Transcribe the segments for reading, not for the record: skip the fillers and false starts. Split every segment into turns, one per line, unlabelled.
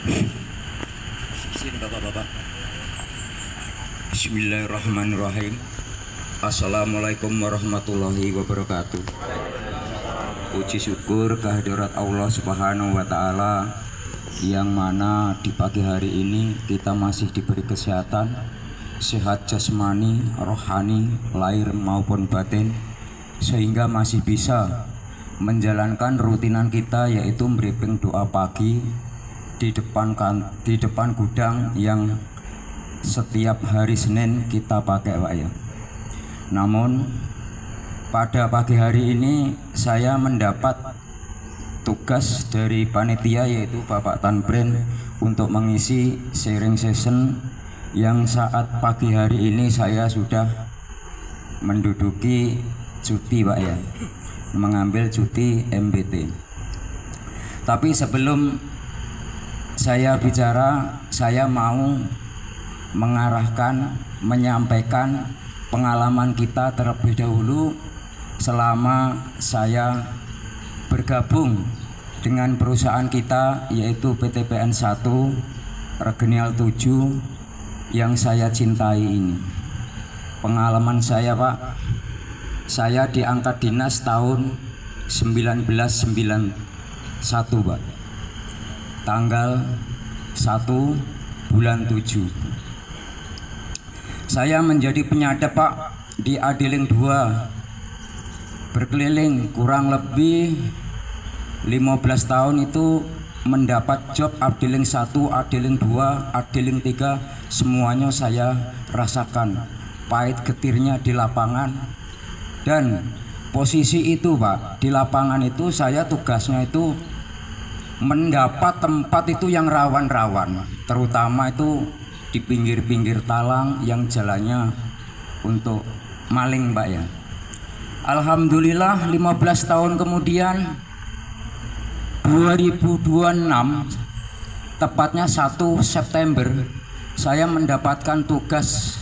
Izin bapak-bapak. Bismillahirrahmanirrahim. Assalamualaikum warahmatullahi wabarakatuh. Puji syukur kehadirat Allah Subhanahu wa Ta'ala, yang mana di pagi hari ini kita masih diberi kesehatan, sehat jasmani, rohani, lahir maupun batin, sehingga masih bisa menjalankan rutinan kita, yaitu briefing doa pagi di depan gudang yang setiap hari Senin kita pakai, Pak ya. Namun pada pagi hari ini saya mendapat tugas dari panitia, yaitu Bapak Tanbren, untuk mengisi sharing session yang saat pagi hari ini saya sudah menduduki cuti, Pak ya, mengambil cuti MBT. Tapi sebelum saya bicara, saya mau menyampaikan pengalaman kita terlebih dahulu selama saya bergabung dengan perusahaan kita, yaitu PT PN 1 Regional 7 yang saya cintai ini. Pengalaman saya, Pak, saya diangkat dinas tahun 1991, Pak, tanggal 1 bulan 7. Saya menjadi penyadap, Pak, di Adiling 2, berkeliling kurang lebih 15 tahun itu, mendapat job Adiling 1, Adiling 2, Adiling 3, semuanya saya rasakan pahit getirnya di lapangan. Dan posisi itu, Pak, di lapangan itu saya tugasnya itu mendapat tempat itu yang rawan-rawan, terutama itu di pinggir-pinggir talang yang jalannya untuk maling, Pak ya. Alhamdulillah 15 tahun kemudian 2026, tepatnya 1 September, saya mendapatkan tugas.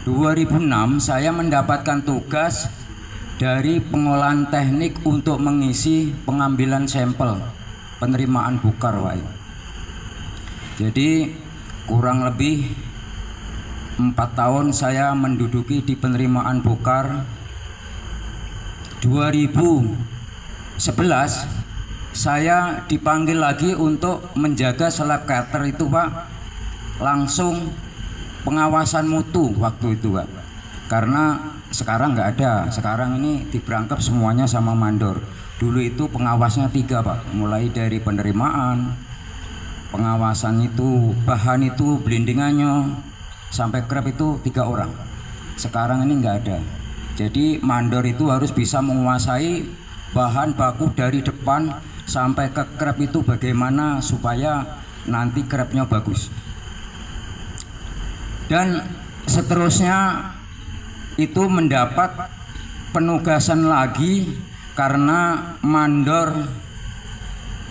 2006 saya mendapatkan tugas dari pengolahan teknik untuk mengisi pengambilan sampel penerimaan bukar, Pak. Jadi kurang lebih 4 tahun saya menduduki di penerimaan bukar. 2011 saya dipanggil lagi untuk menjaga slab cutter itu, Pak, langsung pengawasan mutu waktu itu, Pak, karena sekarang nggak ada. Sekarang ini diberangkap semuanya sama mandor. Dulu itu pengawasnya 3, Pak, mulai dari penerimaan, pengawasan itu, bahan itu, blendingannya, sampai krep itu 3 orang. Sekarang ini nggak ada. Jadi mandor itu harus bisa menguasai bahan baku dari depan sampai ke krep itu, bagaimana supaya nanti krepnya bagus. Dan seterusnya itu mendapat penugasan lagi karena mandor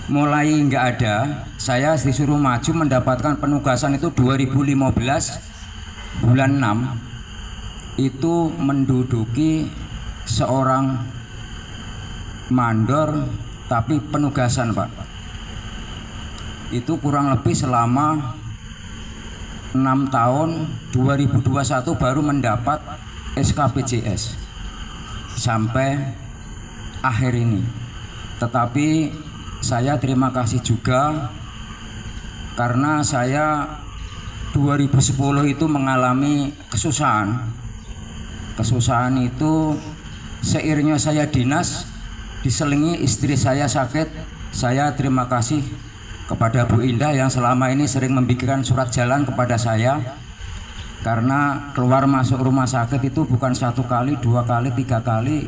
mulai nggak ada. Saya disuruh maju mendapatkan penugasan itu 2015 bulan 6, itu menduduki seorang mandor tapi penugasan, Pak. Itu kurang lebih selama 6 tahun. 2021 baru mendapat SKPJS sampai akhir ini. Tetapi saya terima kasih juga karena saya 2010 itu mengalami kesusahan. Kesusahan itu seiringnya saya dinas, diselingi istri saya sakit. Saya terima kasih kepada Bu Indah yang selama ini sering membikinkan surat jalan kepada saya, karena keluar masuk rumah sakit itu bukan 1 kali, 2 kali, 3 kali.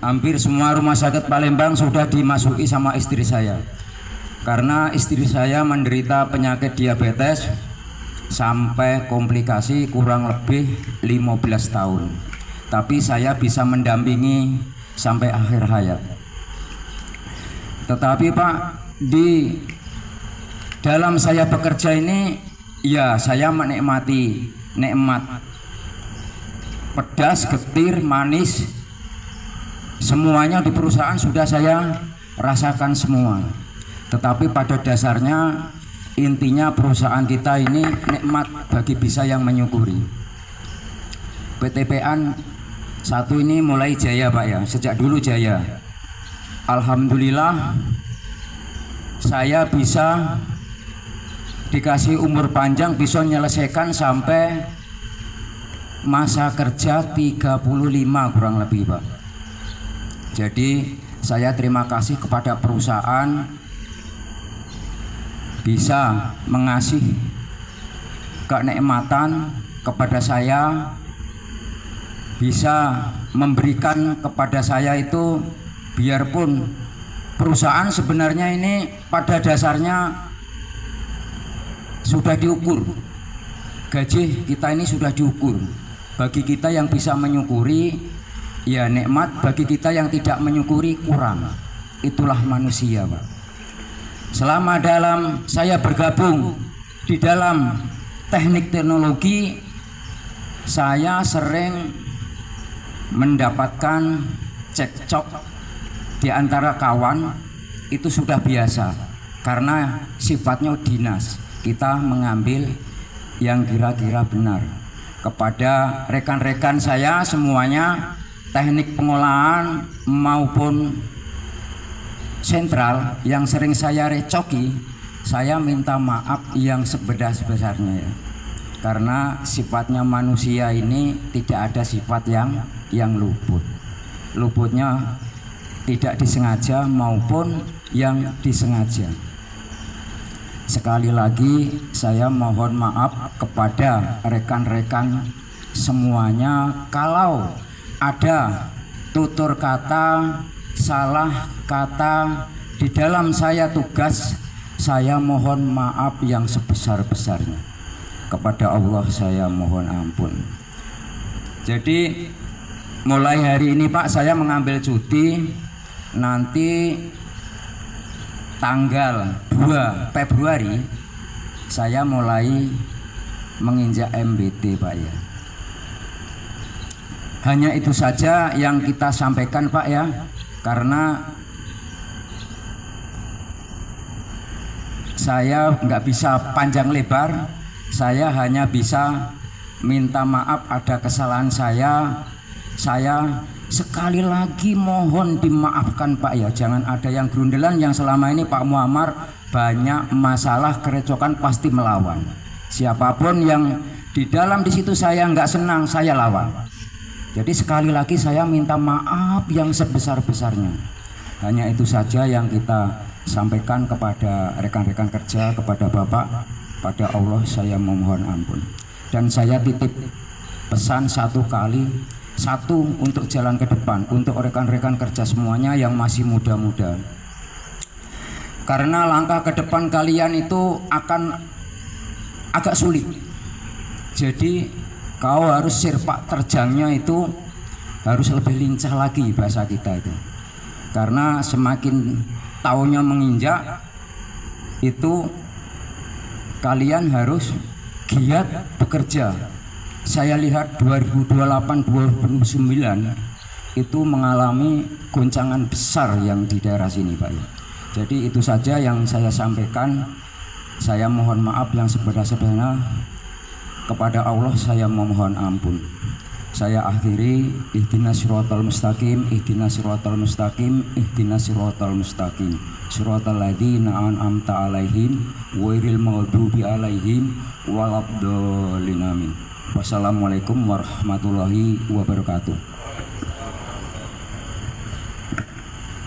Hampir semua rumah sakit Palembang sudah dimasuki sama istri saya, karena istri saya menderita penyakit diabetes sampai komplikasi kurang lebih 15 tahun. Tapi saya bisa mendampingi sampai akhir hayat. Tetapi, Pak, di dalam saya bekerja ini ya saya menikmati nikmat pedas, getir, manis, semuanya di perusahaan sudah saya rasakan semua. Tetapi pada dasarnya intinya perusahaan kita ini nikmat bagi bisa yang menyukuri. PTPan satu ini mulai jaya Pak ya, sejak dulu jaya. Alhamdulillah saya bisa dikasih umur panjang, bisa menyelesaikan sampai masa kerja 35 kurang lebih Pak. Jadi saya terima kasih kepada perusahaan bisa mengasih kenikmatan kepada saya, bisa memberikan kepada saya itu, biarpun perusahaan sebenarnya ini pada dasarnya sudah diukur, gaji kita ini sudah diukur. Bagi kita yang bisa menyukuri ya nikmat, bagi kita yang tidak menyukuri kurang. Itulah manusia Pak. Selama dalam saya bergabung di dalam teknik teknologi, saya sering mendapatkan cekcok di antara kawan. Itu sudah biasa karena sifatnya dinas. Kita mengambil yang kira-kira benar. Kepada rekan-rekan saya semuanya, teknik pengolahan maupun sentral yang sering saya recoki, saya minta maaf yang sebesar-besarnya ya. Karena sifatnya manusia ini tidak ada sifat yang luput. Luputnya tidak disengaja maupun yang disengaja. Sekali lagi saya mohon maaf kepada rekan-rekan semuanya kalau ada tutur kata, salah kata di dalam saya tugas. Saya mohon maaf yang sebesar-besarnya. Kepada Allah saya mohon ampun. Jadi mulai hari ini Pak saya mengambil cuti. Nanti tanggal 2 Februari saya mulai menginjak MBT Pak ya. Hanya itu saja yang kita sampaikan Pak ya, karena saya nggak bisa panjang lebar. Saya hanya bisa minta maaf ada kesalahan saya. Saya sekali lagi mohon dimaafkan Pak ya, jangan ada yang grundelan yang selama ini Pak Muammar banyak masalah kerecokan pasti melawan. Siapapun yang di dalam di situ saya nggak senang, saya lawan. Jadi sekali lagi saya minta maaf yang sebesar-besarnya. Hanya itu saja yang kita sampaikan kepada rekan-rekan kerja, kepada Bapak, pada Allah saya memohon ampun. Dan saya titip pesan satu untuk jalan ke depan untuk rekan-rekan kerja semuanya yang masih muda-muda. Karena langkah ke depan kalian itu akan agak sulit. Jadi kau harus sepak terjangnya itu harus lebih lincah lagi bahasa kita itu. Karena semakin tahunnya menginjak itu kalian harus giat bekerja. Saya lihat 2028-2029 itu mengalami goncangan besar yang di daerah sini Pak ya. Jadi itu saja yang saya sampaikan. Saya mohon maaf yang sebesar-besarnya. Kepada Allah saya memohon ampun. Saya akhiri, ihdinas siratal mustaqim, ihdinas siratal mustaqim, ihdinas siratal mustaqim, siratal ladzina an'amta alaihim ghairil maghdubi alaihim waladdallin. Amin. Wassalamualaikum warahmatullahi wabarakatuh.